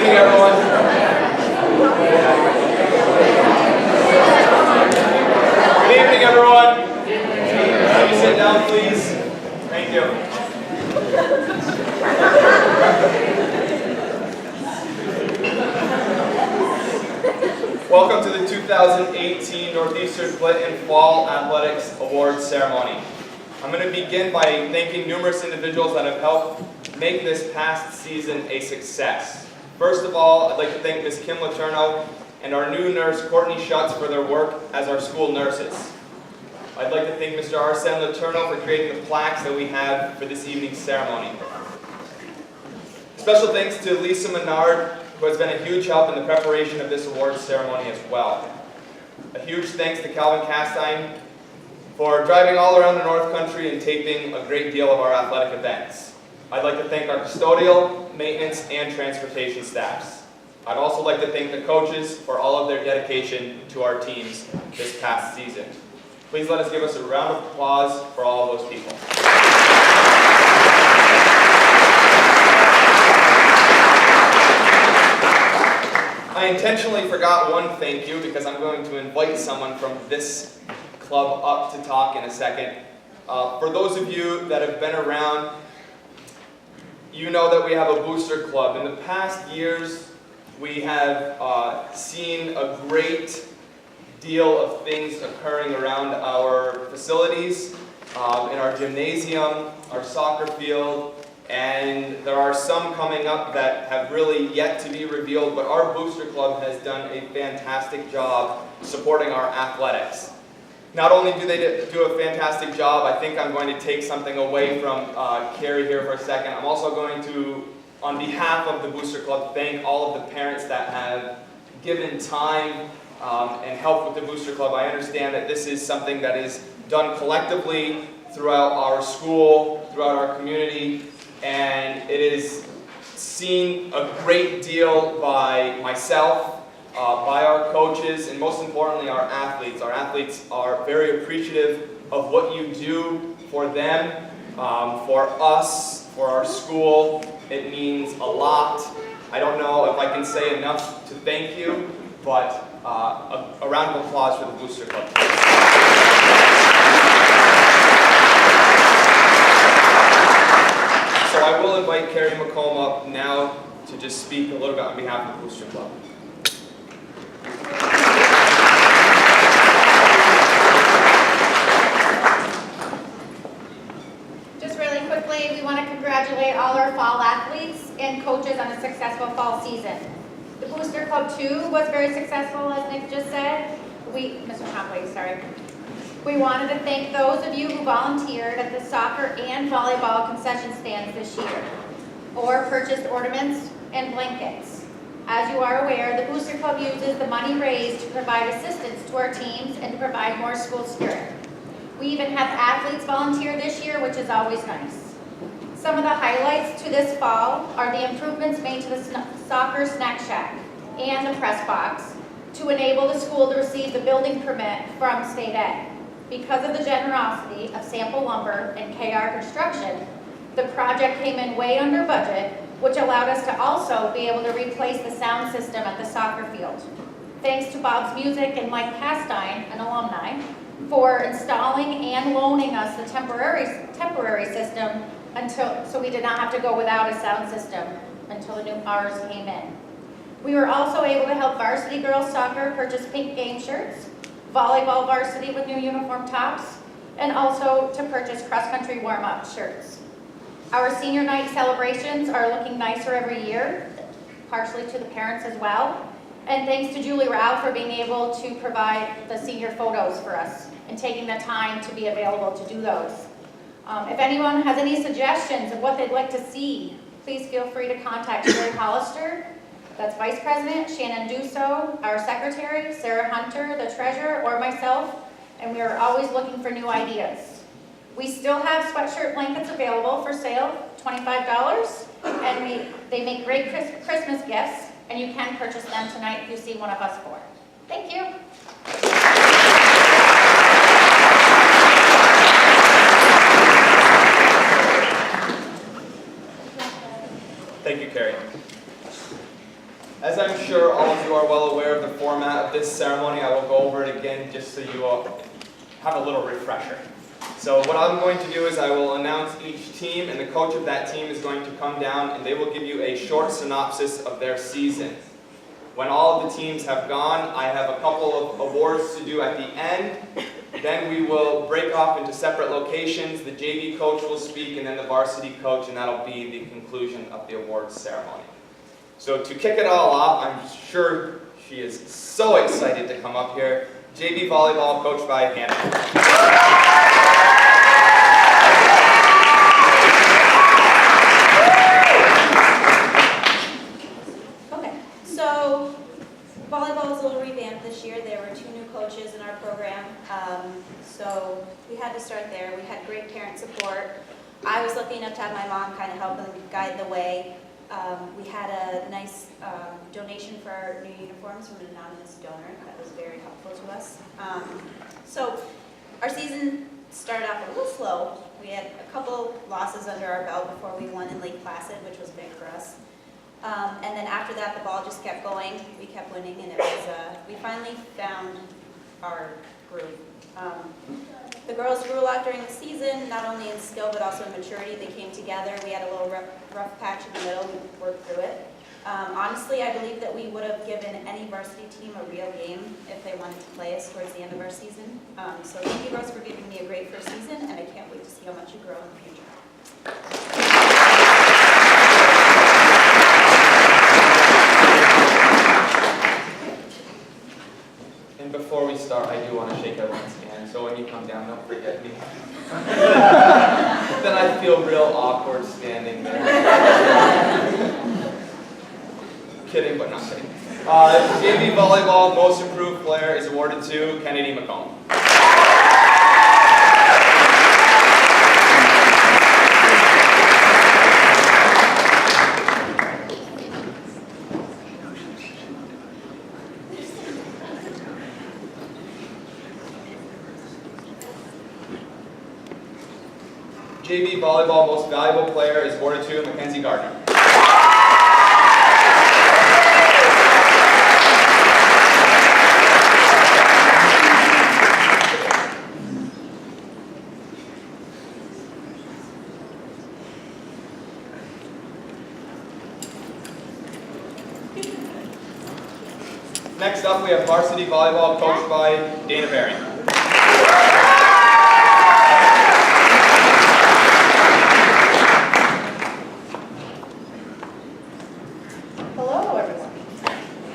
evening, everyone. Good evening, everyone. Can you sit down, please? Thank you. Welcome to the 2018 Northeastern Clinton Fall Athletics Awards Ceremony. I'm going to begin by thanking numerous individuals that have helped make this past season a success. First of all, I'd like to thank Ms. Kim Letourneau and our new nurse, Courtney Schutz, for their work as our school nurses. I'd like to thank Mr. Arsene Letourneau for creating the plaques that we have for this evening's ceremony. Special thanks to Lisa Menard, who has been a huge help in the preparation of this awards ceremony as well. A huge thanks to Calvin Castine for driving all around the North Country and taping a great deal of our athletic events. I'd like to thank our custodial, maintenance, and transportation staffs. I'd also like to thank the coaches for all of their dedication to our teams this past season. Please let us give us a round of applause for all of those people. I intentionally forgot one thank you because I'm going to invite someone from this club up to talk in a second. For those of you that have been around, you know that we have a booster club. In the past years, we have seen a great deal of things occurring around our facilities, in our gymnasium, our soccer field, and there are some coming up that have really yet to be revealed, but our booster club has done a fantastic job supporting our athletics. Not only do they do a fantastic job, I think I'm going to take something away from Carrie here for a second. I'm also going to, on behalf of the Booster Club, thank all of the parents that have given time and help with the Booster Club. I understand that this is something that is done collectively throughout our school, throughout our community, and it is seen a great deal by myself, by our coaches, and most importantly, our athletes. Our athletes are very appreciative of what you do for them, for us, for our school. It means a lot. I don't know if I can say enough to thank you, but a round of applause for the Booster Club. So I will invite Carrie McComb up now to just speak a little bit on behalf of the Booster Club. We want to congratulate all our fall athletes and coaches on a successful fall season. The Booster Club 2 was very successful, as Nick just said. Mr. Conway, sorry. We wanted to thank those of you who volunteered at the soccer and volleyball concession stands this year, or purchased ornaments and blankets. As you are aware, the Booster Club uses the money raised to provide assistance to our teams and to provide more school spirit. We even have athletes volunteer this year, which is always nice. Some of the highlights to this fall are the improvements made to the soccer snack shack and the press box to enable the school to receive the building permit from state ed. Because of the generosity of Sample Lumber and KR Construction, the project came in way under budget, which allowed us to also be able to replace the sound system at the soccer field. Thanks to Bob's Music and Mike Castine, an alumni, for installing and loaning us the temporary system so we did not have to go without a sound system until the new ours came in. We were also able to help varsity girls soccer purchase pink game shirts, volleyball varsity with new uniform tops, and also to purchase cross-country warm-up shirts. Our senior night celebrations are looking nicer every year, partially to the parents as well. And thanks to Julie Rao for being able to provide the senior photos for us and taking the time to be available to do those. If anyone has any suggestions of what they'd like to see, please feel free to contact Sherry Hollister, that's Vice President, Shannon Dusso, our Secretary, Sarah Hunter, the Treasurer, or myself, and we are always looking for new ideas. We still have sweatshirt blankets available for sale, $25, and they make great Christmas gifts, and you can purchase them tonight if you see one of us four. Thank you. Thank you, Carrie. As I'm sure all of you are well aware of the format of this ceremony, I will go over it again just so you all have a little refresher. So what I'm going to do is I will announce each team, and the coach of that team is going to come down and they will give you a short synopsis of their season. When all of the teams have gone, I have a couple of awards to do at the end. Then we will break off into separate locations. The JV coach will speak, and then the varsity coach, and that'll be the conclusion of the awards ceremony. So to kick it all off, I'm sure she is so excited to come up here. JV volleyball, coached by Hannah. So volleyball is a little revamped this year. There were 2 new coaches in our program, so we had to start there. We had great parent support. I was lucky enough to have my mom kind of help them guide the way. We had a nice donation for our new uniforms from an anonymous donor. That was very helpful to us. So our season started off a little slow. We had a couple losses under our belt before we won in Lake Placid, which was big for us. And then after that, the ball just kept going. We kept winning, and it was, we finally found our groove. The girls grew a lot during the season, not only in skill, but also in maturity. They came together. We had a little rough patch in the middle. We worked through it. Honestly, I believe that we would have given any varsity team a real game if they wanted to play us towards the end of our season. So thank you girls for giving me a great first season, and I can't wait to see how much you grow in the future. And before we start, I do want to shake everyone's hand, so when you come down, don't forget me. Then I feel real awkward standing there. Kidding, but not kidding. JV volleyball most improved player is awarded to Kennedy McComb. JV volleyball most valuable player is awarded to Mackenzie Gardner. Next up, we have varsity volleyball coached by Dana Berry.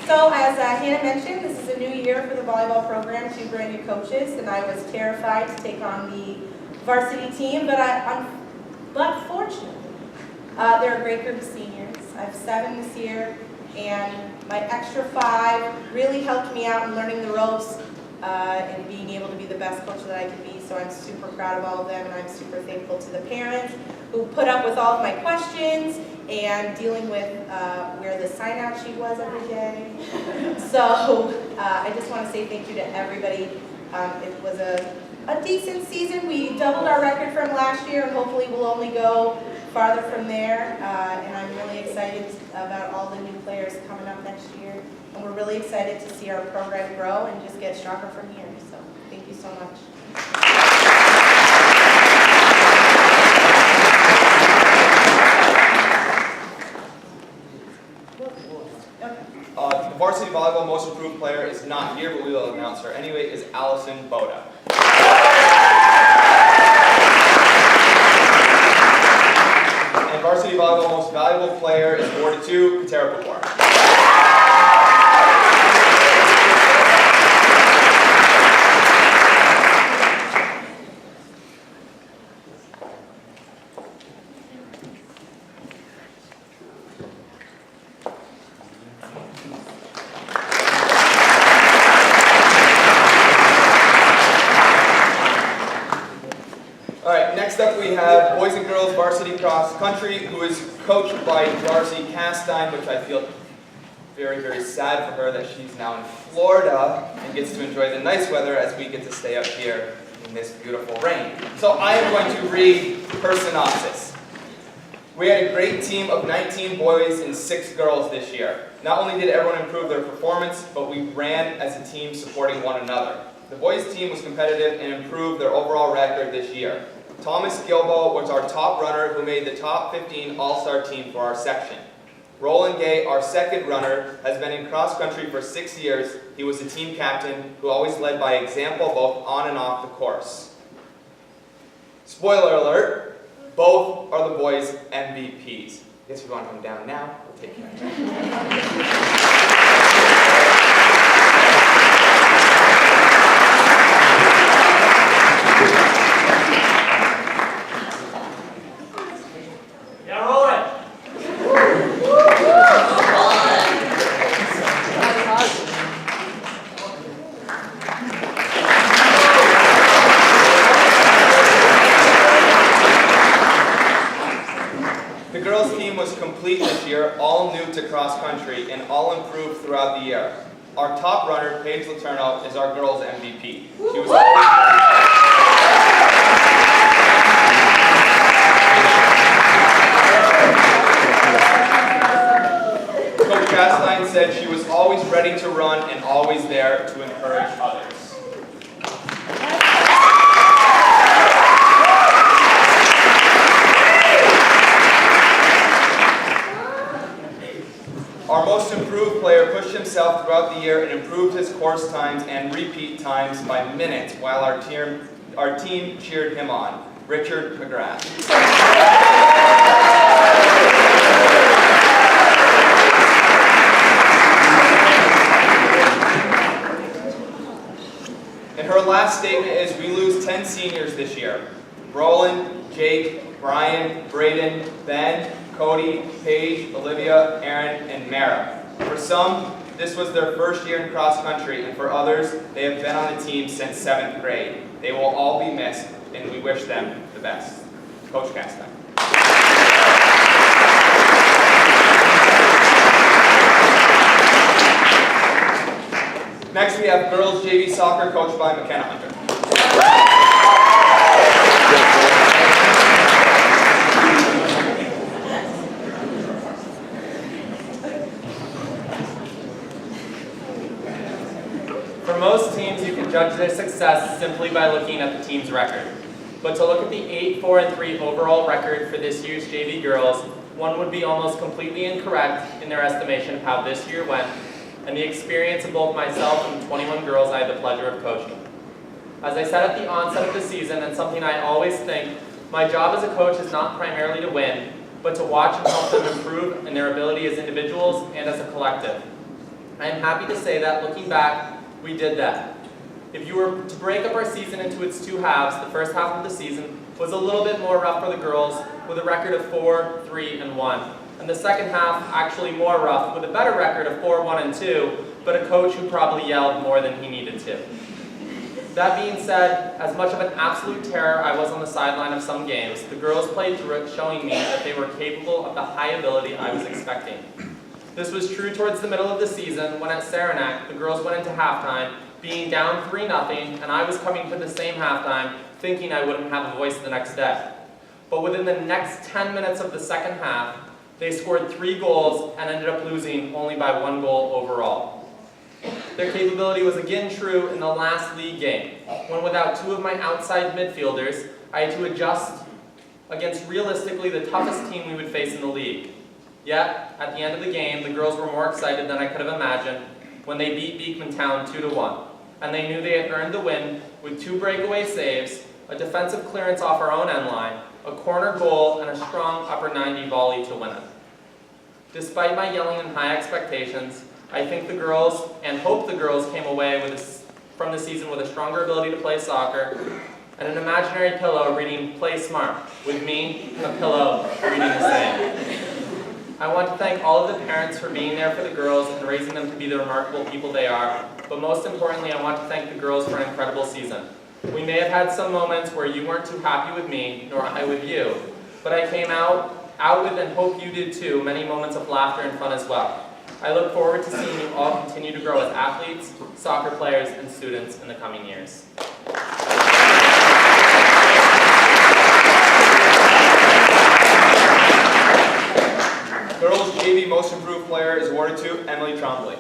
So as Hannah mentioned, this is a new year for the volleyball program, 2 brand new coaches, and I was terrified to take on the varsity team, but fortunately, they're a great group of seniors. I have 7 this year, and my extra 5 really helped me out in learning the ropes and being able to be the best coach that I can be, so I'm super proud of all of them, and I'm super thankful to the parents who put up with all of my questions and dealing with where the sign-out sheet was every day. So I just want to say thank you to everybody. It was a decent season. We doubled our record from last year, and hopefully we'll only go farther from there. And I'm really excited about all the new players coming up next year. And we're really excited to see our program grow and just get stronger from here. So thank you so much. The varsity volleyball most improved player is not here, but we will announce her anyway, is Allison Boda. And varsity volleyball most valuable player is awarded to Katera Pupar. Next up we have boys and girls varsity cross country, who is coached by Darcy Castine, which I feel very, very sad for her that she's now in Florida and gets to enjoy the nice weather as we get to stay up here in this beautiful rain. So I am going to read her synopsis. We had a great team of 19 boys and 6 girls this year. Not only did everyone improve their performance, but we ran as a team supporting one another. The boys team was competitive and improved their overall record this year. Thomas Gilbo was our top runner who made the top 15 all-star team for our section. Roland Gay, our second runner, has been in cross country for 6 years. He was the team captain who always led by example both on and off the course. Spoiler alert, both are the boys' MVPs. I guess if you want to come down now, we'll take care of it. Yeah, roll it. The girls' team was complete this year, all new to cross country, and all improved throughout the year. Our top runner, Paige Letourneau, is our girls' MVP. She was Coach Castine said she was always ready to run and always there to encourage others. Our most improved player pushed himself throughout the year and improved his course times and repeat times by minutes while our team cheered him on. Richard McGrath. And her last statement is, we lose 10 seniors this year. Roland, Jake, Brian, Braden, Ben, Cody, Paige, Olivia, Aaron, and Mara. For some, this was their first year in cross country, and for others, they have been on the team since 7th grade. They will all be missed, and we wish them the best. Coach Castine. Next, we have girls JV soccer coached by McKenna Hunter. For most teams, you can judge their success simply by looking at the team's record. But to look at the 8-4-3 overall record for this year's JV girls, one would be almost completely incorrect in their estimation of how this year went, and the experience of both myself and the 21 girls I had the pleasure of coaching. As I said at the onset of the season, and something I always think, my job as a coach is not primarily to win, but to watch and help them improve in their ability as individuals and as a collective. I am happy to say that, looking back, we did that. If you were to break up our season into its 2 halves, the first half of the season was a little bit more rough for the girls, with a record of 4-3-1. And the second half actually more rough, with a better record of 4-1-2, but a coach who probably yelled more than he needed to. That being said, as much of an absolute terror I was on the sideline of some games, the girls played through it, showing me that they were capable of the high ability I was expecting. This was true towards the middle of the season, when at Saranac, the girls went into halftime, being down 3-0, and I was coming to the same halftime, thinking I wouldn't have a voice the next day. But within the next 10 minutes of the second half, they scored 3 goals and ended up losing only by 1 goal overall. Their capability was again true in the last league game, when without 2 of my outside midfielders, I had to adjust against realistically the toughest team we would face in the league. Yet, at the end of the game, the girls were more excited than I could have imagined when they beat Beekman Town 2-1, and they knew they had earned the win with 2 breakaway saves, a defensive clearance off our own end line, a corner goal, and a strong upper 90 volley to win it. Despite my yelling and high expectations, I think the girls, and hope the girls, came away from the season with a stronger ability to play soccer and an imaginary pillow reading "Play Smart," with me and a pillow reading the same. I want to thank all of the parents for being there for the girls and raising them to be the remarkable people they are, but most importantly, I want to thank the girls for an incredible season. We may have had some moments where you weren't too happy with me, nor I with you, but I came out with, and hope you did too, many moments of laughter and fun as well. I look forward to seeing you all continue to grow as athletes, soccer players, and students in the coming years. JV Most Improved Player is awarded to Emily Trombley.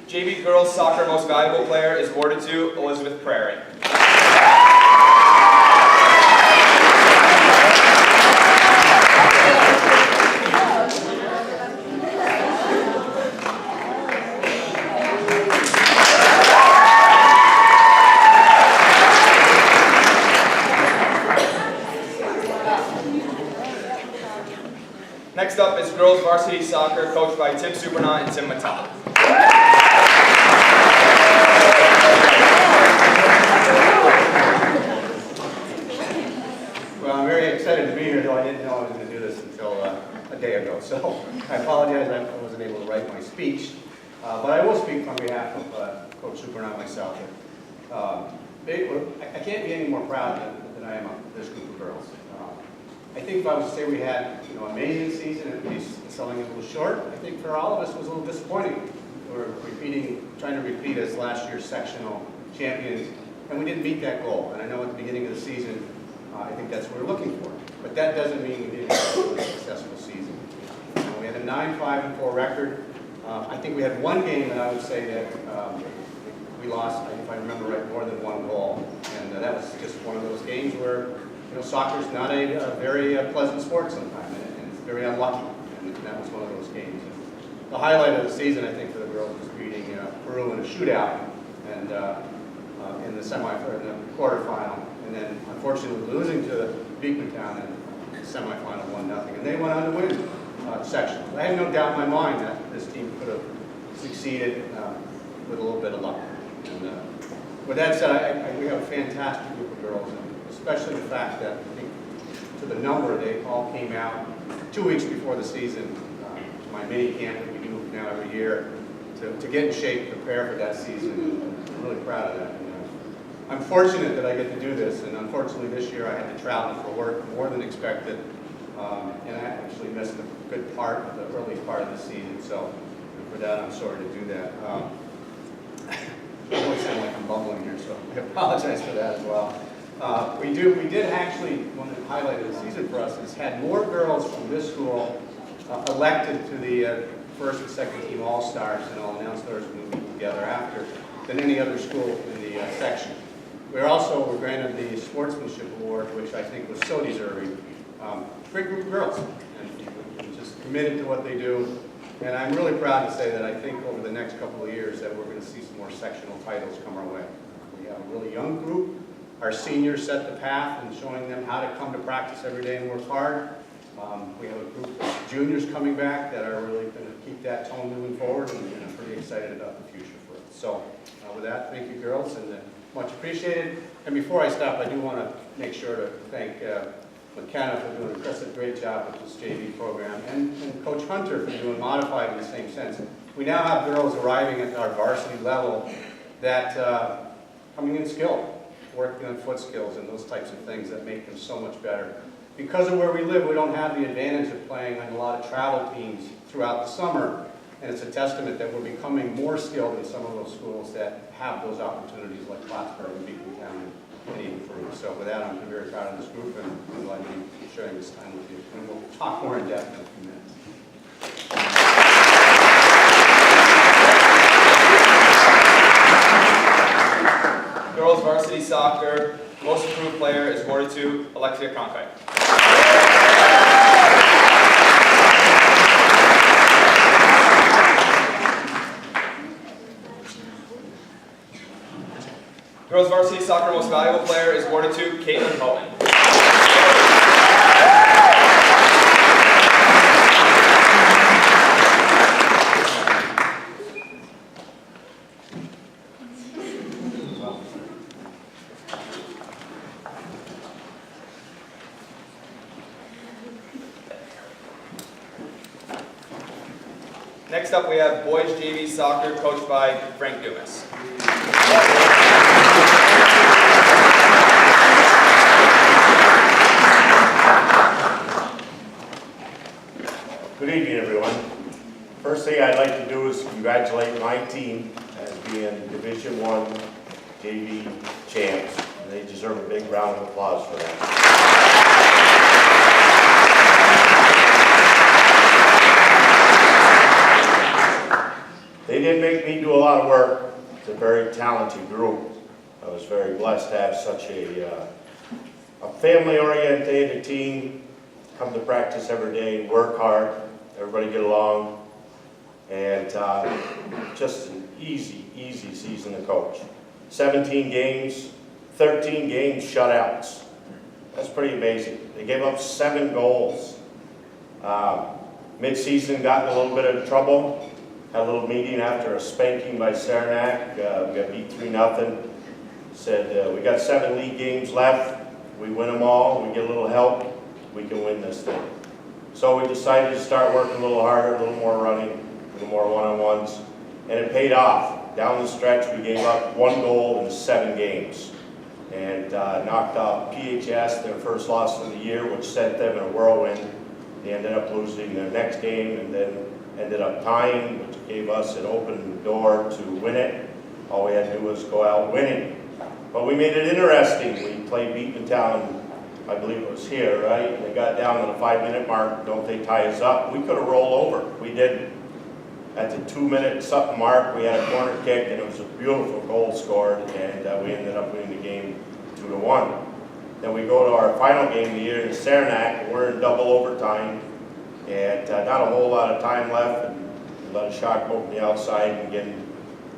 JV Girls Soccer Most Valuable Player is awarded to Elizabeth Prairie. Next up is Girls Varsity Soccer, coached by Tim Supernaut and Tim Mattel. Well, I'm very excited to be here, though I didn't know I was going to do this until a day ago. So I apologize I wasn't able to write my speech. But I will speak on behalf of Coach Supernaut and myself. I can't be any more proud than I am of this group of girls. I think if I was to say we had an amazing season, at least selling it a little short, I think for all of us it was a little disappointing. We're trying to repeat as last year's sectional champions, and we didn't meet that goal. And I know at the beginning of the season, I think that's what we're looking for. But that doesn't mean we didn't have a really successful season. We had a 9-5-4 record. I think we had one game that I would say that we lost, if I remember right, more than one goal. And that was just one of those games where soccer's not a very pleasant sport sometimes, and it's very unlucky. And that was one of those games. And the highlight of the season, I think, for the girls was beating Peru in a shootout, and in the quarterfinal, and then unfortunately losing to Beekmantown in the semifinal 1-0, and they went on to win sections. I have no doubt in my mind that this team could have succeeded with a little bit of luck. And with that said, we have a fantastic group of girls, and especially the fact that I think to the number, they all came out 2 weeks before the season, my mini camp that we do now every year, to get in shape, prepare for that season. I'm really proud of that. I'm fortunate that I get to do this, and unfortunately this year I had to travel for work more than expected, and I actually missed a good part of the early part of the season, so for that I'm sorry to do that. I always sound like I'm bumbling here, so I apologize for that as well. We did actually, one of the highlights of the season for us is had more girls from this school elected to the first and second team All-Stars, and I'll announce those when we meet together after, than any other school in the section. We were granted the Sportsmanship Award, which I think was so deserving. Great group of girls, and just committed to what they do. And I'm really proud to say that I think over the next couple of years that we're going to see some more sectional titles come our way. We have a really young group. Our seniors set the path in showing them how to come to practice every day and work hard. We have a group of juniors coming back that are really going to keep that tone moving forward, and I'm pretty excited about the future for it. So with that, thank you girls, and much appreciated. And before I stop, I do want to make sure to thank McKenna for doing a great job with this JV program, and Coach Hunter for doing modified in the same sense. We now have girls arriving at our varsity level that coming in skilled, working on foot skills and those types of things that make them so much better. Because of where we live, we don't have the advantage of playing on a lot of travel teams throughout the summer, and it's a testament that we're becoming more skilled in some of those schools that have those opportunities like Plattsburgh and Beekmantown and even Peru. So with that, I'm very proud of this group, and I'm glad to be sharing this time with you. And we'll talk more in depth in a few minutes. Girls Varsity Soccer Most Improved Player is awarded to Alexia Cronkite. Girls Varsity Soccer Most Valuable Player is awarded to Caitlin Bowen. Next up, we have boys JV soccer coached by Frank Dumas. Good evening, everyone. First thing I'd like to do is congratulate my team team as being Division I JV champs, and they deserve a big round of applause for that. They didn't make me do a lot of work. It's a very talented group. I was very blessed to have such a family-oriented team, come to practice every day, work hard, everybody get along, and just an easy season to coach. 17 games, 13 games shutouts. That's pretty amazing. They gave up 7 goals. Mid-season got in a little bit of trouble. Had a little meeting after a spanking by Saranac. We got beat 3-0. Said, we got 7 league games left. We win them all. We get a little help. We can win this thing. So we decided to start working a little harder, a little more running, a little more one-on-ones. And it paid off. Down the stretch, we gave up 1 goal in 7 games. And knocked off PHS, their first loss of the year, which sent them in a whirlwind. They ended up losing their next game and then ended up tying, which gave us an open door to win it. All we had to do was go out winning. But we made it interesting. We played Beatontown, I believe it was here, right? And they got down to the 5-minute mark. Don't they tie us up? We could have rolled over. We didn't. At the 2-minute something mark, we had a corner kick, and it was a beautiful goal scored, and we ended up winning the game 2-1. Then we go to our final game of the year in Saranac, and we're in double overtime, and not a whole lot of time left, and we let a shot go from the outside, and again,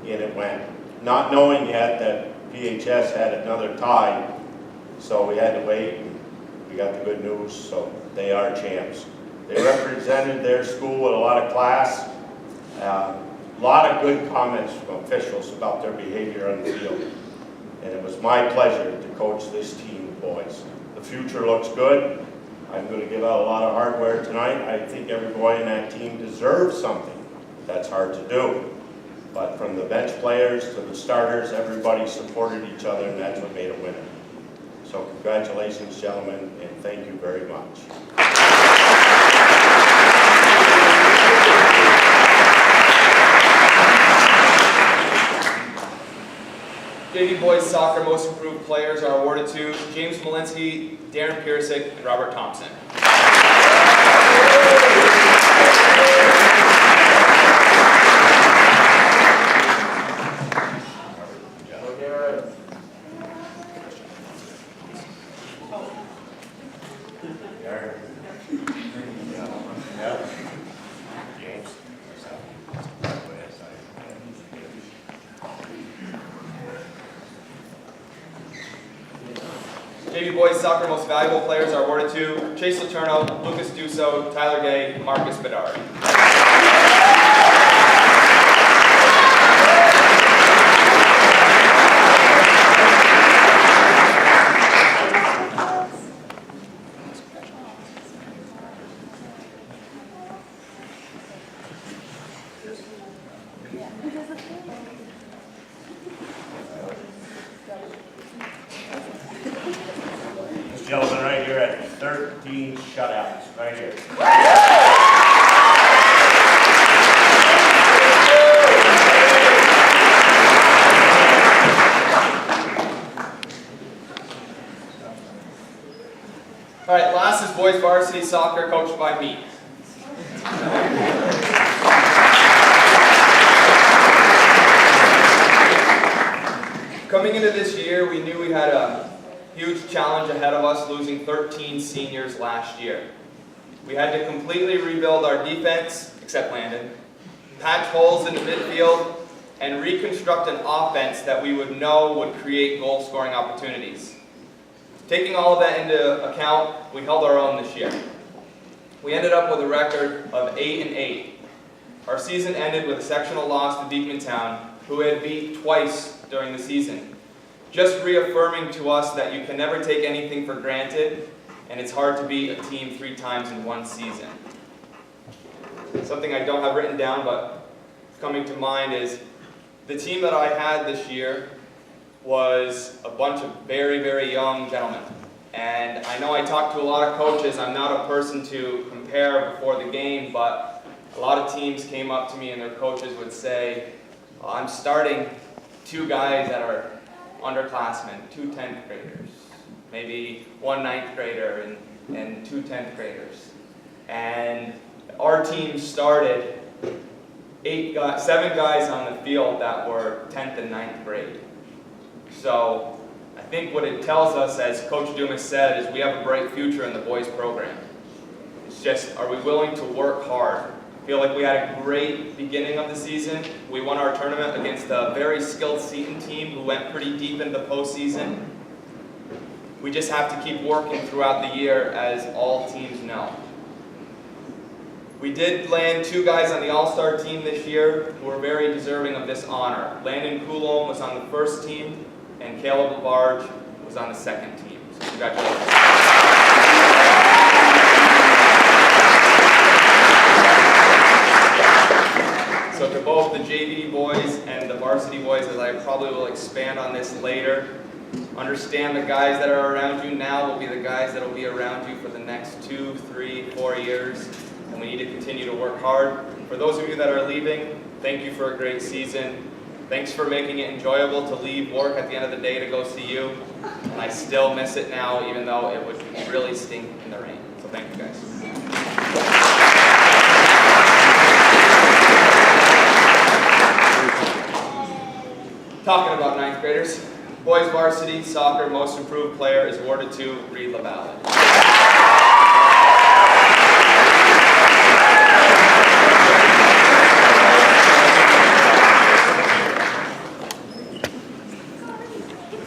in it went. Not knowing yet that PHS had another tie, so we had to wait, and we got the good news, so they are champs. They represented their school with a lot of class, a lot of good comments from officials about their behavior on the field, and it was my pleasure to coach this team of boys. The future looks good. I'm going to give out a lot of hardware tonight. I think every boy in that team deserves something. That's hard to do. But from the bench players to the starters, everybody supported each other, and that's what made a winner. So congratulations, gentlemen, and thank you very much. JV Boys Soccer Most Improved Players are awarded to James Malinsky, Darren Piersick, and Robert Thompson. JV Boys Soccer Most Valuable Players are awarded to Chase Letourneau, Lucas Dusso, Tyler Gay, Marcus Bedard. Gentlemen, right here at 13 shutouts, right here. All right, last is boys varsity soccer coached by me. Coming into this year, we knew we had a huge challenge ahead of us, losing 13 seniors last year. We had to completely rebuild our defense, except Landon, patch holes in the midfield, and reconstruct an offense that we would know would create goal-scoring opportunities. Taking all of that into account, we held our own this year. We ended up with a record of 8-8. Our season ended with a sectional loss to Beekmantown, who had beat twice during the season, just reaffirming to us that you can never take anything for granted, and it's hard to beat a team 3 times in one season. Something I don't have written down, but coming to mind is the team that I had this year was a bunch of very, very young gentlemen. And I know I talked to a lot of coaches. I'm not a person to compare before the game, but a lot of teams came up to me and their coaches would say, I'm starting 2 guys that are underclassmen, 2 10th graders, maybe 1 9th grader and 2 10th graders. And our team started 7 guys on the field that were 10th and 9th grade. So I think what it tells us, as Coach Dumas said, is we have a bright future in the boys program. It's just, are we willing to work hard? I feel like we had a great beginning of the season. We won our tournament against a very skilled Seton team who went pretty deep into the postseason. We just have to keep working throughout the year, as all teams know. We did land 2 guys on the All-Star team this year who are very deserving of this honor. Landon Coulomb was on the first team, and Caleb LaBarge was on the second team. So congratulations. So to both the JV boys and the varsity boys, as I probably will expand on this later, understand the guys that are around you now will be the guys that will be around you for the next 2, 3, 4 years. And we need to continue to work hard. For those of you that are leaving, thank you for a great season. Thanks for making it enjoyable to leave work at the end of the day to go see you. And I still miss it now, even though it would really stink in the rain. So thank you guys. Talking about 9th graders, boys varsity soccer most improved player is awarded to Reed LaValle.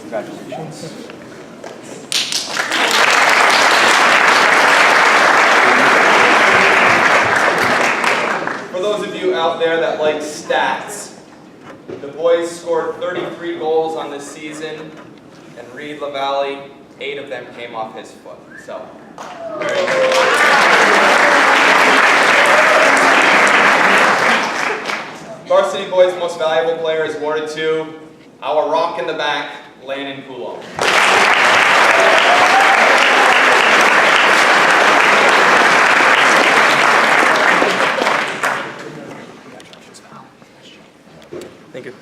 Congratulations. For those of you out there that like stats, the boys scored 33 goals on this season, and Reed LaValle, 8 of them came off his foot. So, very good. Varsity boys most valuable player is awarded to our rock in the back, Landon Coulomb. Thank you.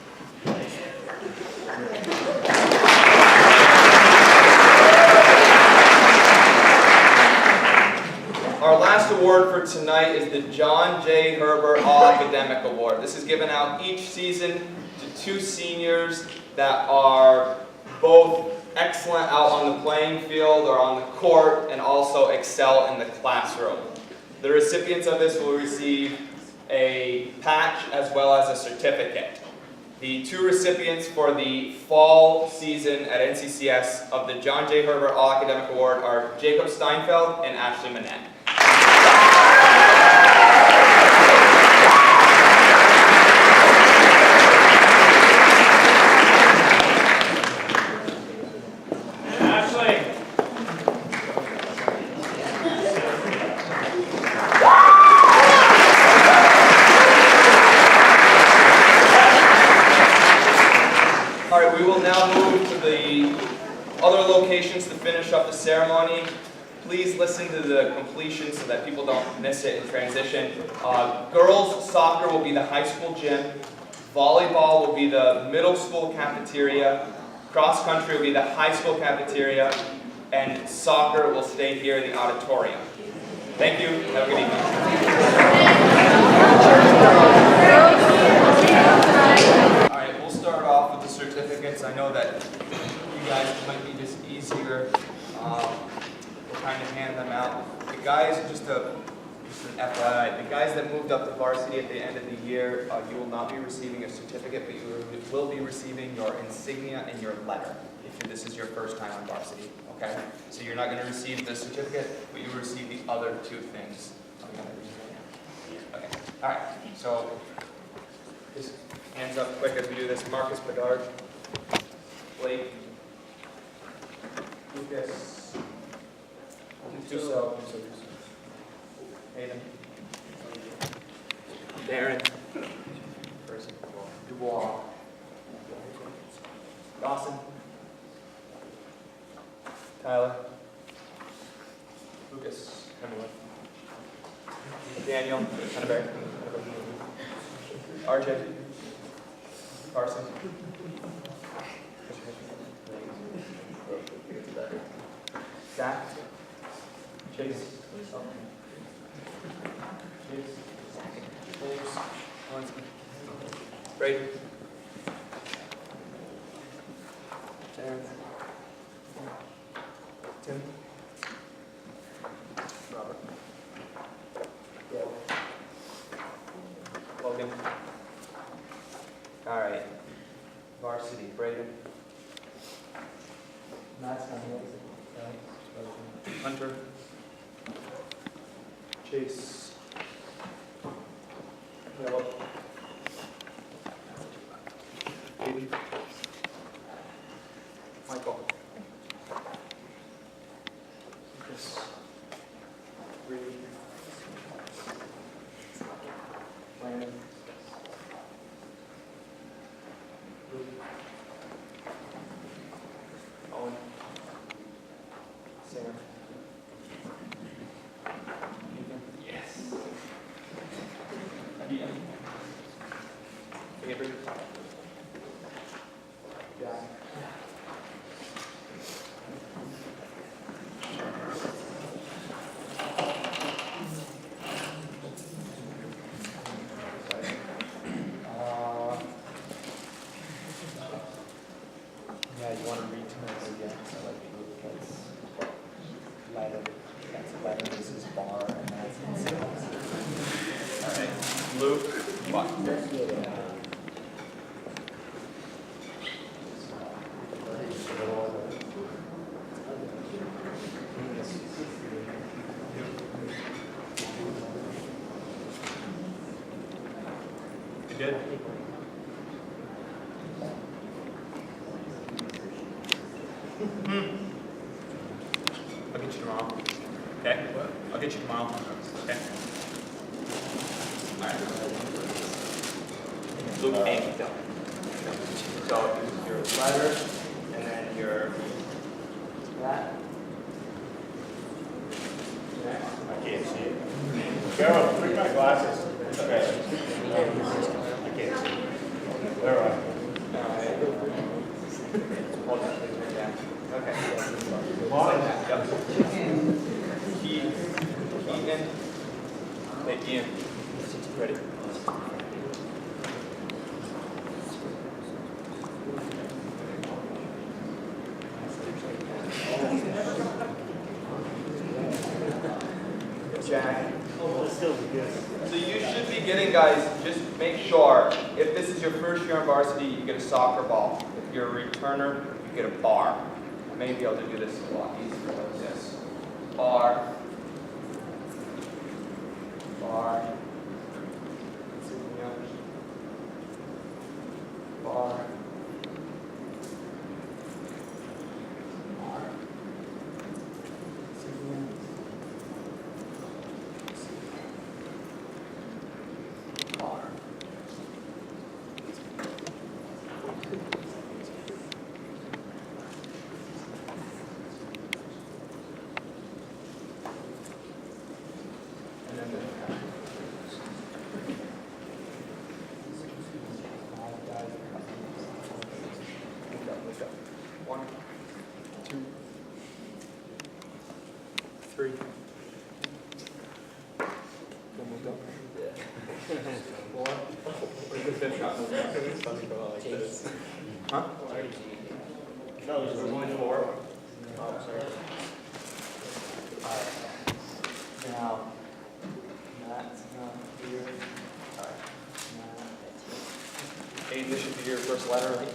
Our last award for tonight is the John J. Herbert All-Academic Award. This is given out each season to 2 seniors that are both excellent out on the playing field or on the court and also excel in the classroom. The recipients of this will receive a patch as well as a certificate. The 2 recipients for the fall season at NCCS of the John J. Herbert All-Academic Award are Jacob Steinfeld and Ashley Manette. We will now move to the other locations to finish up the ceremony. Please listen to the completion so that people don't miss it in transition. Girls soccer will be the high school gym. Volleyball will be the middle school cafeteria. Cross country will be the high school cafeteria. And soccer will stay here in the auditorium. Thank you. Have a good evening. Alright, we'll start off with the certificates. I know that you guys might be just easier. We'll kind of hand them out. The guys, just an FYI, the guys that moved up to varsity at the end of the year, you will not be receiving a certificate, but you will be receiving your insignia and your letter if this is your first time on varsity. Okay? So you're not going to receive the certificate, but you will receive the other 2 things. Okay. All right. So just hands up quick as we do this. Marcus Bedard, Blake, Lucas, Duso, Hayden, Darren, Dubois, Dawson, Tyler, Lucas, Daniel, RJ, Carson. Zach. Chase. Chase. James. Walensky. Brady. Darren. Tim. Robert. Logan. All right. Varsity. Braden. Hunter. Chase. Caleb. Aiden. Michael. Lucas. Reed. Landon. Luke. Owen. Sam. Ethan. Yes. Ian. Avery. Jack. Yeah, you want to read to me again, so like that's letter, this is bar, and that's NCCS. All right. Luke. What? You did? I'll get you tomorrow. Okay? I'll get you tomorrow. Okay? Alright. Luke and Phil. So your letter and then your that. I can't see it. Carol, bring my glasses. Okay. I can't see. Where are you? Hold on, please bring it down. Okay. Yep. Keegan. Wait, Ian. Ready? Jack. So you should be getting, guys, just make sure, if this is your first year on varsity, you get a soccer ball. If you're a returner, you get a bar. I may be able to do this a lot easier like this. Bar. Bar. Bar. One, two, three. Four. Where's the fifth shot? Huh? No, there's only four. Oh, sorry. Alright. Now, that's not here. Alright. Aiden, this should be your first letter, right?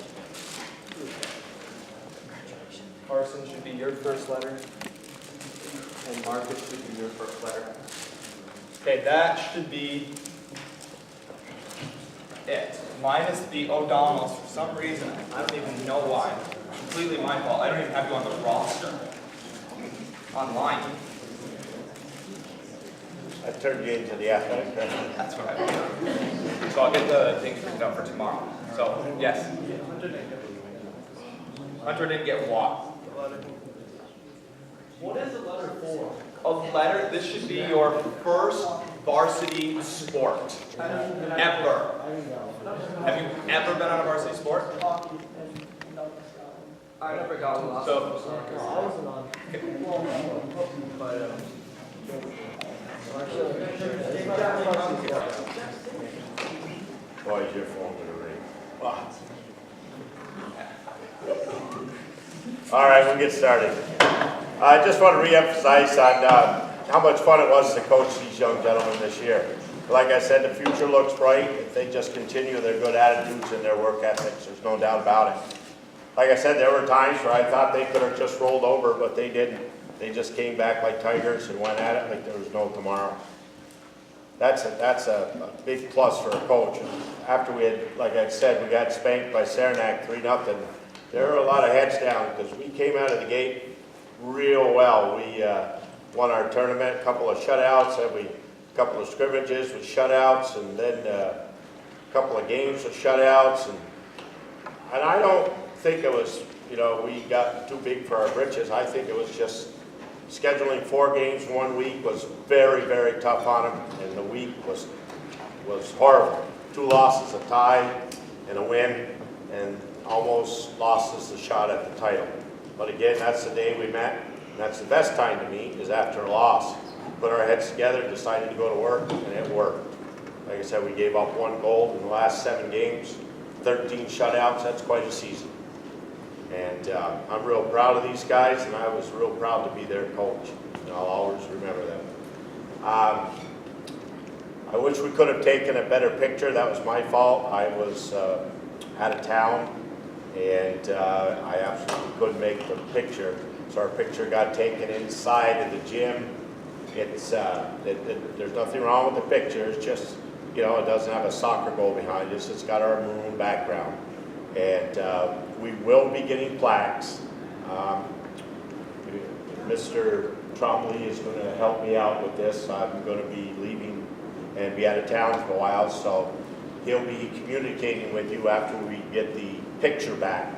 Carson should be your first letter. And Marcus should be your first letter. Okay, that should be it. Minus the O'Donnells for some reason. I don't even know why. Completely my fault. I don't even have you on the roster. Online. I turned you into the athletic director. That's what I've done. So I'll get the things printed out for tomorrow. So, yes. Hunter didn't get what? What is the letter for? A letter, this should be your first varsity sport? Ever? Have you ever been on a varsity sport? I never got lost. So, Boy, is your phone gonna ring. Wow. All right, we'll get started. I just want to re-emphasize on how much fun it was to coach these young gentlemen this year. Like I said, the future looks bright. If they just continue their good attitudes and their work ethics, there's no doubt about it. Like I said, there were times where I thought they could have just rolled over, but they didn't. They just came back like tigers and went at it like there was no tomorrow. That's a big plus for a coach. After we had, like I said, we got spanked by Saranac 3-0. There were a lot of heads down because we came out of the gate real well. We won our tournament, a couple of shutouts, a couple of scrimmages with shutouts, and then a couple of games with shutouts. And I don't think it was, we got too big for our britches. I think it was just scheduling 4 games in 1 week was very, very tough on them, and the week was horrible. 2 losses, a tie, and a win, and almost lost us the shot at the title. But again, that's the day we met, and that's the best time to meet, is after a loss. Put our heads together, decided to go to work, and it worked. Like I said, we gave up 1 goal in the last 7 games, 13 shutouts. That's quite a season. And I'm real proud of these guys, and I was real proud to be their coach. And I'll always remember them. I wish we could have taken a better picture. That was my fault. I was out of town, and I absolutely couldn't make the picture. So our picture got taken inside of the gym. There's nothing wrong with the picture. It's just, it doesn't have a soccer goal behind it. It's got our maroon background. And we will be getting plaques. Mr. Trombley is going to help me out with this. I'm going to be leaving and be out of town for a while, so he'll be communicating with you after we get the picture back.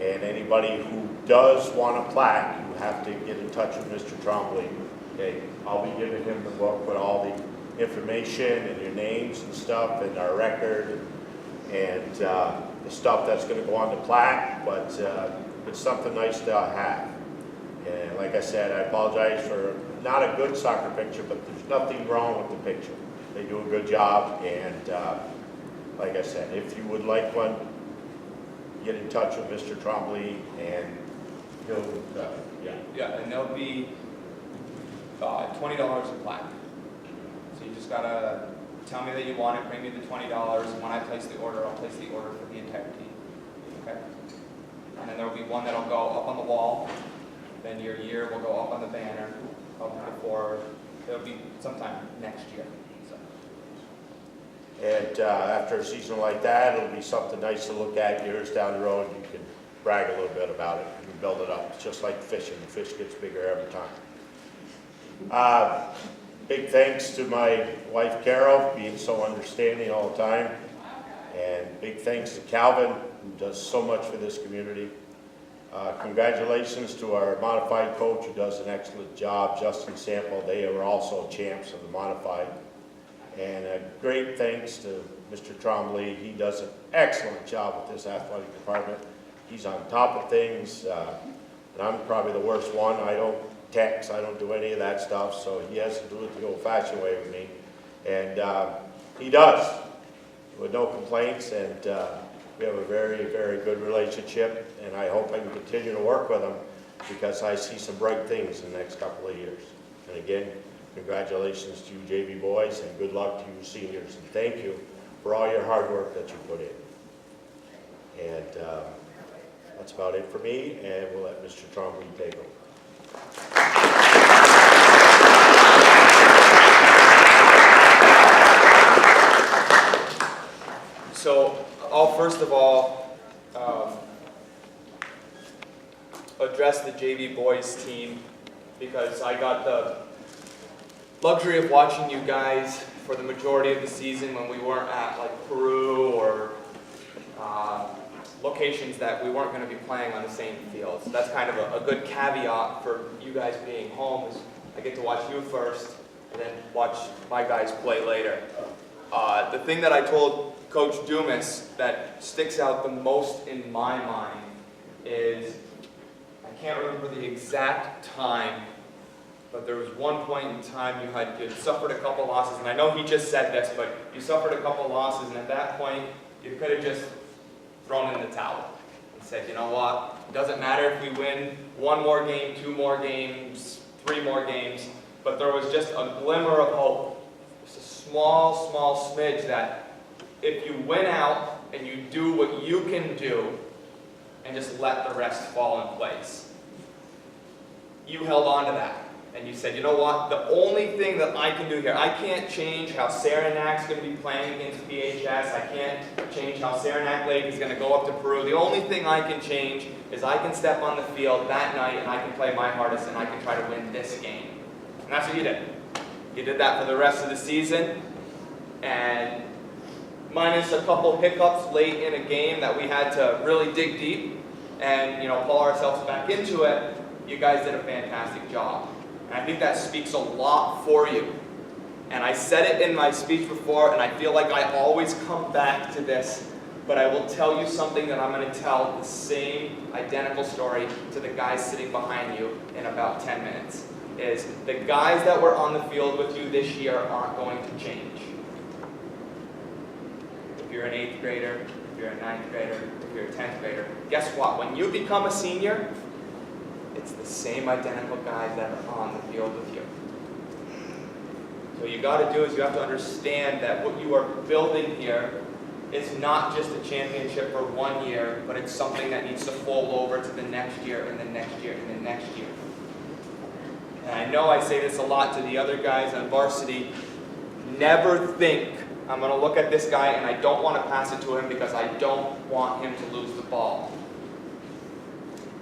And anybody who does want a plaque, you have to get in touch with Mr. Trombley. Okay, I'll be giving him the book with all the information and your names and stuff and our record and the stuff that's going to go on the plaque, but it's something nice to have. And like I said, I apologize for not a good soccer picture, but there's nothing wrong with the picture. They do a good job, and like I said, if you would like one, get in touch with Mr. Trombley, and he'll, yeah, and there'll be $20 a plaque. So you just gotta tell me that you want it, bring me the $20, and when I place the order, I'll place the order for the entire team. Okay? And then there'll be one that'll go up on the wall, then your year will go up on the banner, up before, it'll be sometime next year. So. And after a season like that, it'll be something nice to look at years down the road. You can brag a little bit about it and build it up. It's just like fishing. The fish gets bigger every time. Big thanks to my wife, Carol, being so understanding all the time. And big thanks to Calvin, who does so much for this community. Congratulations to our modified coach, who does an excellent job, Justin Sample. They were also champs of the modified. And a great thanks to Mr. Trombley. He does an excellent job with this athletic department. He's on top of things, and I'm probably the worst one. I don't text, I don't do any of that stuff, so he has to do it the old-fashioned way with me. And he does, with no complaints, and we have a very, very good relationship, and I hope I can continue to work with him because I see some bright things in the next couple of years. And again, congratulations to you JV boys, and good luck to you seniors, and thank you for all your hard work that you put in. And that's about it for me, and we'll let Mr. Trombley take over. So I'll first of all address the JV boys team, because I got the luxury of watching you guys for the majority of the season when we weren't at like Peru or locations that we weren't going to be playing on the same field. So that's kind of a good caveat for you guys being home, is I get to watch you first, and then watch my guys play later. The thing that I told Coach Dumas that sticks out the most in my mind is, I can't remember the exact time, but there was one point in time you had suffered a couple losses, and I know he just said this, but you suffered a couple losses, and at that point, you could have just thrown in the towel and said, you know what, it doesn't matter if we win 1 more game, 2 more games, 3 more games, but there was just a glimmer of hope, just a small, small smidge that if you went out and you do what you can do and just let the rest fall in place, you held on to that. And you said, you know what, the only thing that I can do here, I can't change how Saranac's going to be playing against PHS. I can't change how Saranac Lake is going to go up to Peru. The only thing I can change is I can step on the field that night and I can play my hardest and I can try to win this game. And that's what you did. You did that for the rest of the season. And minus a couple hiccups late in a game that we had to really dig deep and, you know, pull ourselves back into it, you guys did a fantastic job. And I think that speaks a lot for you. And I said it in my speech before, and I feel like I always come back to this, but I will tell you something that I'm going to tell the same identical story to the guys sitting behind you in about 10 minutes. Is the guys that were on the field with you this year aren't going to change. If you're an 8th grader, if you're a 9th grader, if you're a 10th grader, guess what? When you become a senior, it's the same identical guys that are on the field with you. So what you got to do is you have to understand that what you are building here is not just a championship for 1 year, but it's something that needs to fold over to the next year and the next year and the next year. And I know I say this a lot to the other guys on varsity. Never think, I'm going to look at this guy and I don't want to pass it to him because I don't want him to lose the ball.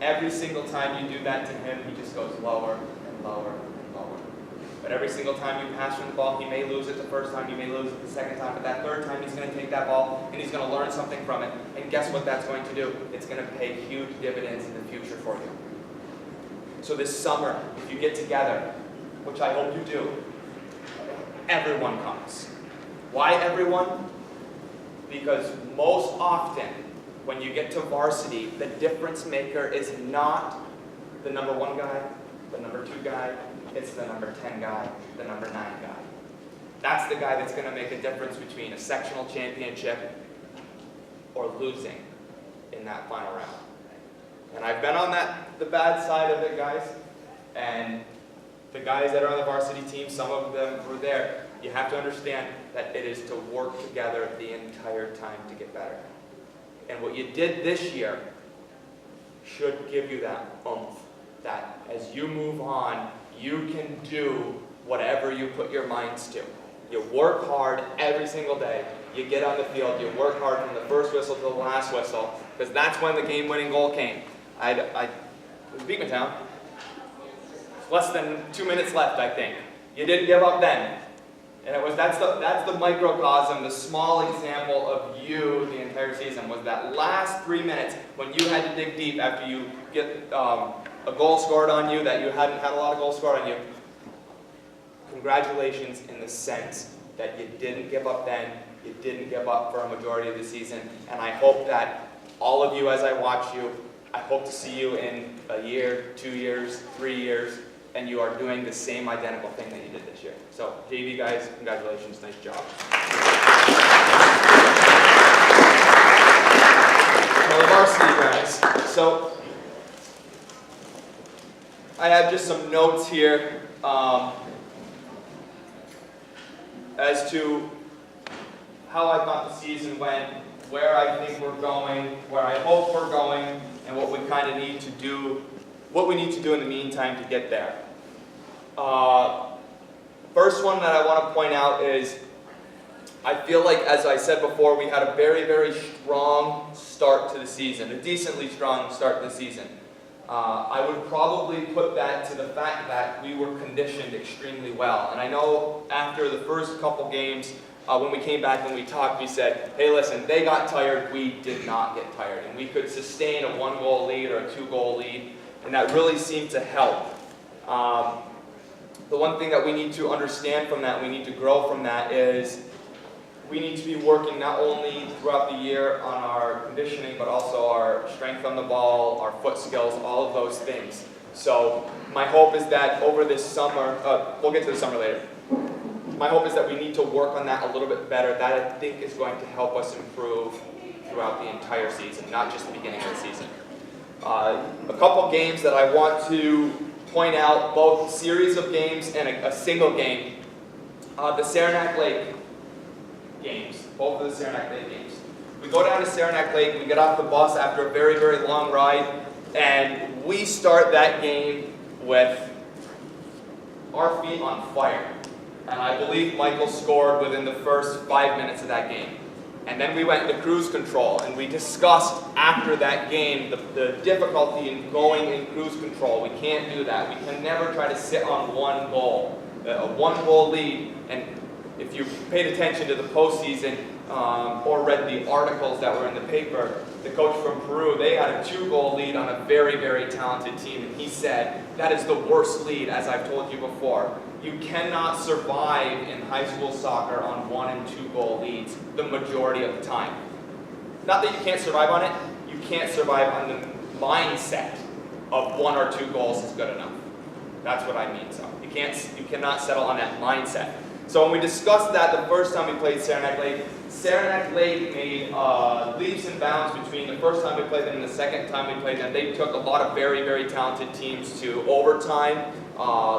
Every single time you do that to him, he just goes lower and lower and lower. But every single time you pass him the ball, he may lose it the first time, he may lose it the second time, but that third time he's going to take that ball and he's going to learn something from it. And guess what that's going to do? It's going to pay huge dividends in the future for you. So this summer, if you get together, which I hope you do, everyone comes. Why everyone? Because most often, when you get to varsity, the difference maker is not the number 1 guy, the number 2 guy, it's the number 10 guy, the number 9 guy. That's the guy that's going to make a difference between a sectional championship or losing in that final round. And I've been on the bad side of it, guys, and the guys that are on the varsity team, some of them were there. You have to understand that it is to work together the entire time to get better. And what you did this year should give you that oomph, that as you move on, you can do whatever you put your minds to. You work hard every single day. You get on the field, you work hard from the first whistle to the last whistle, because that's when the game-winning goal came. It was Beekmantown. Less than 2 minutes left, I think. You didn't give up then. And that's the microcosm, the small example of you the entire season, was that last 3 minutes when you had to dig deep after you get a goal scored on you that you hadn't had a lot of goals scored on you. Congratulations in the sense that you didn't give up then, you didn't give up for a majority of the season, and I hope that all of you, as I watch you, I hope to see you in a year, 2 years, 3 years, and you are doing the same identical thing that you did this year. So, JV guys, congratulations, nice job. Now the varsity guys. So, I have just some notes here as to how I thought the season went, where I think we're going, where I hope we're going, and what we kind of need to do, what we need to do in the meantime to get there. First one that I want to point out is, I feel like, as I said before, we had a very, very strong start to the season, a decently strong start to the season. I would probably put that to the fact that we were conditioned extremely well. And I know after the first couple games, when we came back and we talked, we said, hey listen, they got tired, we did not get tired. And we could sustain a 1-goal lead or a 2-goal lead, and that really seemed to help. the one thing that we need to understand from that, we need to grow from that, is we need to be working not only throughout the year on our conditioning, but also our strength on the ball, our foot skills, all of those things. So my hope is that over this summer, we'll get to the summer later. My hope is that we need to work on that a little bit better. That I think is going to help us improve throughout the entire season, not just the beginning of the season. A couple games that I want to point out, both series of games and a single game. The Saranac Lake games, both of the Saranac Lake games. We go down to Saranac Lake, we get off the bus after a very, very long ride, and we start that game with our feet on fire. And I believe Michael scored within the first 5 minutes of that game. And then we went into cruise control, and we discussed after that game the difficulty in going in cruise control. We can't do that. We can never try to sit on one goal, a one-goal lead. And if you paid attention to the postseason or read the articles that were in the paper, the coach from Peru, they had a 2-goal lead on a very, very talented team. And he said, that is the worst lead, as I've told you before. You cannot survive in high school soccer on 1- and 2-goal leads the majority of the time. Not that you can't survive on it, you can't survive on the mindset of 1 or 2 goals is good enough. That's what I mean. So you cannot settle on that mindset. So when we discussed that the first time we played Saranac Lake made leaps and bounds between the first time we played them and the second time we played them. They took a lot of very, very talented teams to overtime,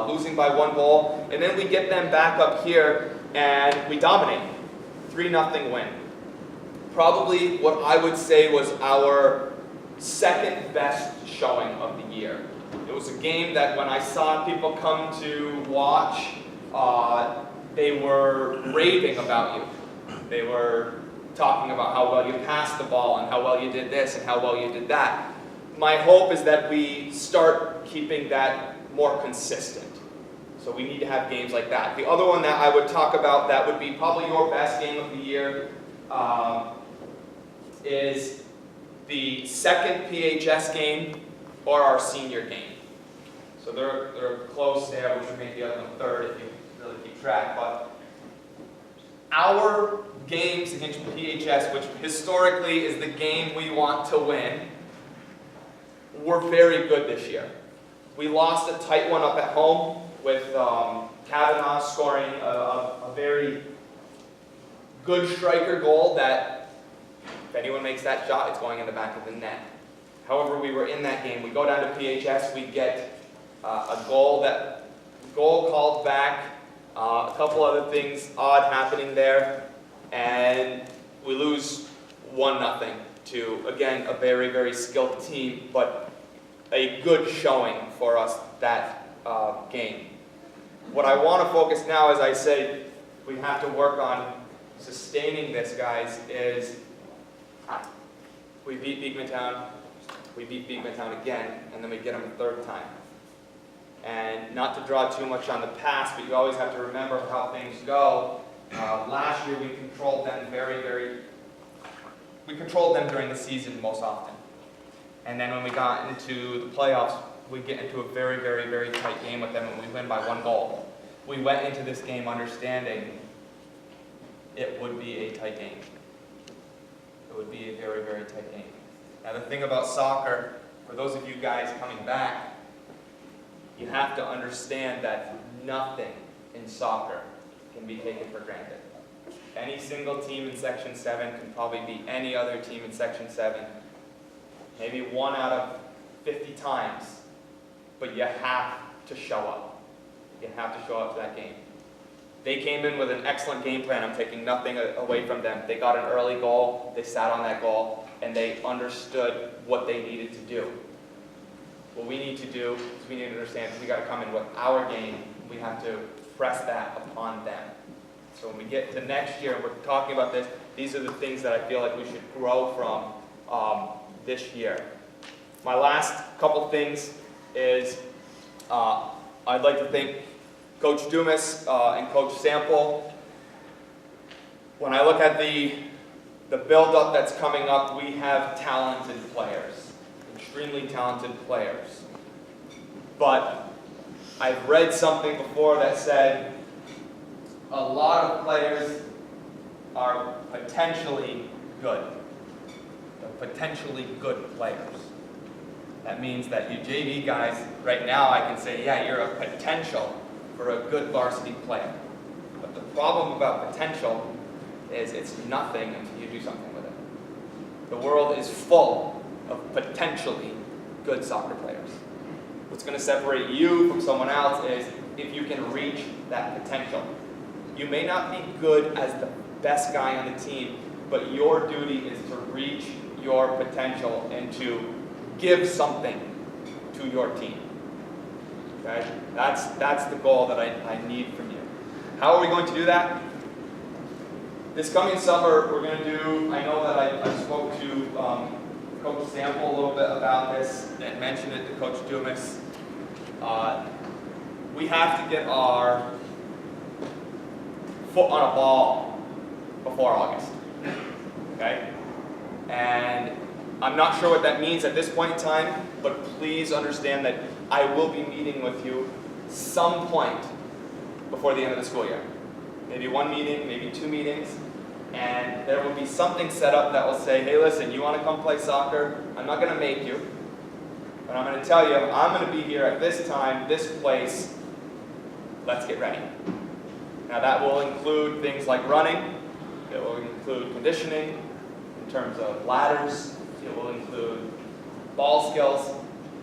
losing by 1 goal. And then we get them back up here and we dominate. 3-0 win. Probably what I would say was our second best showing of the year. It was a game that when I saw people come to watch, they were raving about you. They were talking about how well you passed the ball and how well you did this and how well you did that. My hope is that we start keeping that more consistent. So we need to have games like that. The other one that I would talk about that would be probably your best game of the year is the second PHS game or our senior game. So they're close there, which would make the other one third if you really keep track. But our games against PHS, which historically is the game we want to win, were very good this year. We lost a tight one up at home with Kavanaugh scoring a very good striker goal that if anyone makes that shot, it's going in the back of the net. However, we were in that game. We go down to PHS, we get a goal called back, a couple other things odd happening there, and we lose 1-0 to, again, a very, very skilled team, but a good showing for us that game. What I want to focus now, as I say, we have to work on sustaining this, guys, is we beat Beekmantown, we beat Beekmantown again, and then we get them a third time. And not to draw too much on the past, but you always have to remember how things go. Last year we controlled them we controlled them during the season most often. And then when we got into the playoffs, we get into a very, very, very tight game with them and we win by 1 goal. We went into this game understanding it would be a tight game. It would be a very, very tight game. Now the thing about soccer, for those of you guys coming back, you have to understand that nothing in soccer can be taken for granted. Any single team in Section 7 can probably beat any other team in Section 7, maybe 1 out of 50 times, but you have to show up. You have to show up to that game. They came in with an excellent game plan. I'm taking nothing away from them. They got an early goal, they sat on that goal, and they understood what they needed to do. What we need to do is we need to understand we got to come in with our game. We have to press that upon them. So when we get to next year and we're talking about this, these are the things that I feel like we should grow from this year. My last couple things is I'd like to thank Coach Dumas and Coach Sample. When I look at the build-up that's coming up, we have talented players, extremely talented players. But I've read something before that said a lot of players are potentially good. They're potentially good players. That means that you JV guys, right now I can say, yeah, you're a potential for a good varsity player. But the problem about potential is it's nothing until you do something with it. The world is full of potentially good soccer players. What's going to separate you from someone else is if you can reach that potential. You may not be good as the best guy on the team, but your duty is to reach your potential and to give something to your team. Okay? That's the goal that I need from you. How are we going to do that? This coming summer, we're going to do, I know that I spoke to Coach Sample a little bit about this and mentioned it to Coach Dumas. We have to get our foot on a ball before August. Okay? And I'm not sure what that means at this point in time, but please understand that I will be meeting with you some point before the end of the school year. Maybe one meeting, maybe two meetings, and there will be something set up that will say, hey listen, you want to come play soccer? I'm not going to make you, but I'm going to tell you, I'm going to be here at this time, this place, let's get ready. Now that will include things like running, it will include conditioning, in terms of ladders, it will include ball skills.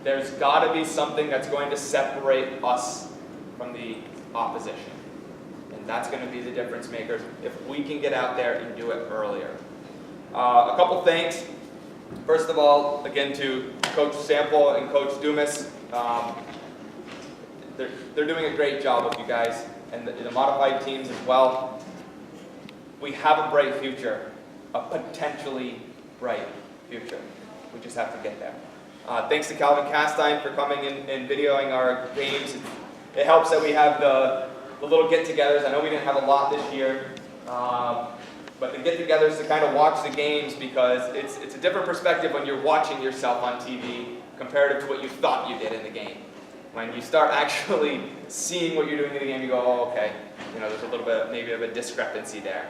There's got to be something that's going to separate us from the opposition. And that's going to be the difference makers if we can get out there and do it earlier. A couple thanks. First of all, again to Coach Sample and Coach Dumas. They're doing a great job with you guys and the modified teams as well. We have a bright future, a potentially bright future. We just have to get there. Thanks to Calvin Castine for coming in and videoing our games. It helps that we have the little get-togethers. I know we didn't have a lot this year, but the get-togethers to kind of watch the games because it's a different perspective when you're watching yourself on TV comparative to what you thought you did in the game. When you start actually seeing what you're doing in the game, you go, oh, okay, you know, there's a little bit, maybe of a discrepancy there.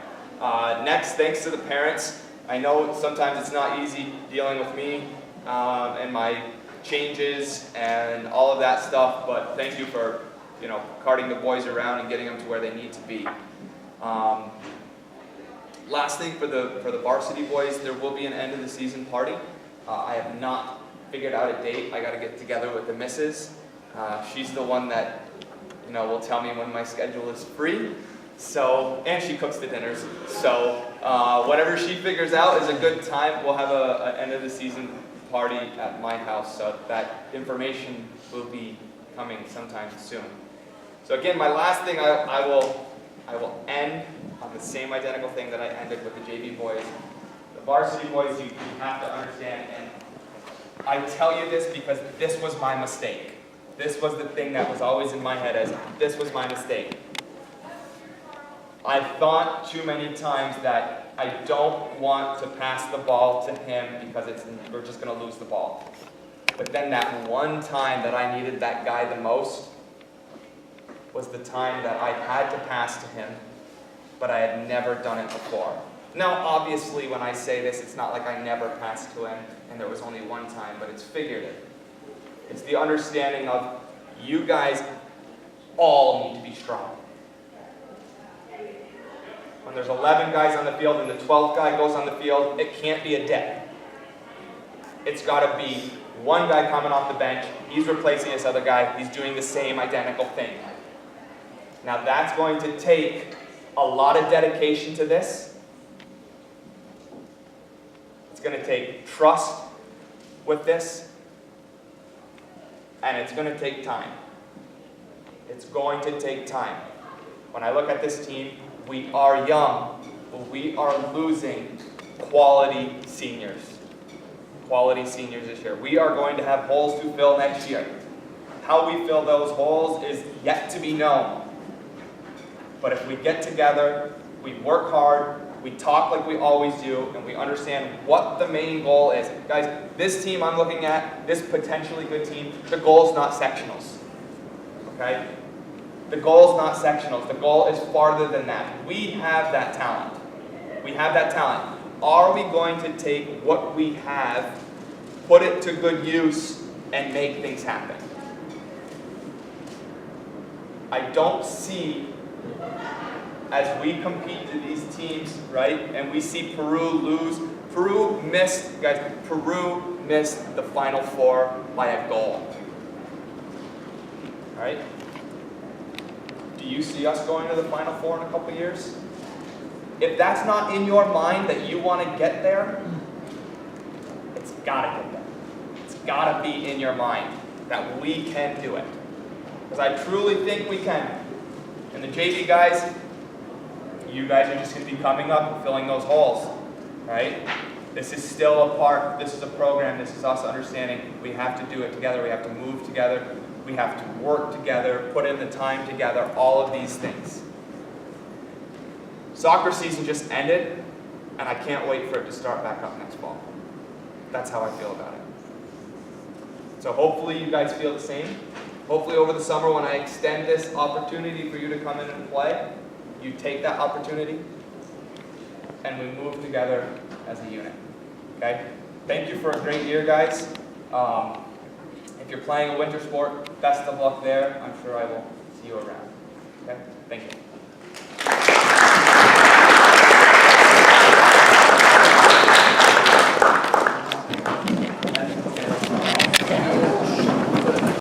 Next, thanks to the parents. I know sometimes it's not easy dealing with me and my changes and all of that stuff, but thank you for, you know, carting the boys around and getting them to where they need to be. Last thing for the varsity boys, there will be an end of the season party. I have not figured out a date. I got to get together with the missus. She's the one that, you know, will tell me when my schedule is free. So, and she cooks the dinners. So, whatever she figures out is a good time. We'll have an end of the season party at my house. So that information will be coming sometime soon. So again, my last thing, I will end on the same identical thing that I ended with the JV boys. The varsity boys, you have to understand, and I tell you this because this was my mistake. This was the thing that was always in my head as, this was my mistake. I thought too many times that I don't want to pass the ball to him because we're just going to lose the ball. But then that one time that I needed that guy the most was the time that I had to pass to him, but I had never done it before. Now, obviously, when I say this, it's not like I never passed to him and there was only one time, but it's figurative. It's the understanding of you guys all need to be strong. When there's 11 guys on the field and the 12th guy goes on the field, it can't be a dip. It's got to be one guy coming off the bench, he's replacing this other guy, he's doing the same identical thing. Now that's going to take a lot of dedication to this. It's going to take trust with this. And it's going to take time. It's going to take time. When I look at this team, we are young, but we are losing quality seniors. Quality seniors this year. We are going to have holes to fill next year. How we fill those holes is yet to be known. But if we get together, we work hard, we talk like we always do, and we understand what the main goal is. Guys, this team I'm looking at, this potentially good team, the goal is not sectionals. okay? The goal is not sectionals. The goal is farther than that. We have that talent. We have that talent. Are we going to take what we have, put it to good use, and make things happen? I don't see, as we compete to these teams, right, and we see Peru lose. Peru missed the Final Four by a goal. All right? Do you see us going to the Final Four in a couple years? If that's not in your mind that you want to get there, it's got to get there. It's got to be in your mind that we can do it. Because I truly think we can. And the JV guys, you guys are just going to be coming up and filling those holes, right? This is still a part, this is a program, this is us understanding we have to do it together, we have to move together, we have to work together, put in the time together, all of these things. Soccer season just ended, and I can't wait for it to start back up next fall. That's how I feel about it. So hopefully you guys feel the same. Hopefully over the summer when I extend this opportunity for you to come in and play, you take that opportunity, and we move together as a unit. Okay? Thank you for a great year, guys. If you're playing a winter sport, best of luck there. I'm sure I will see you around. Okay? Thank you.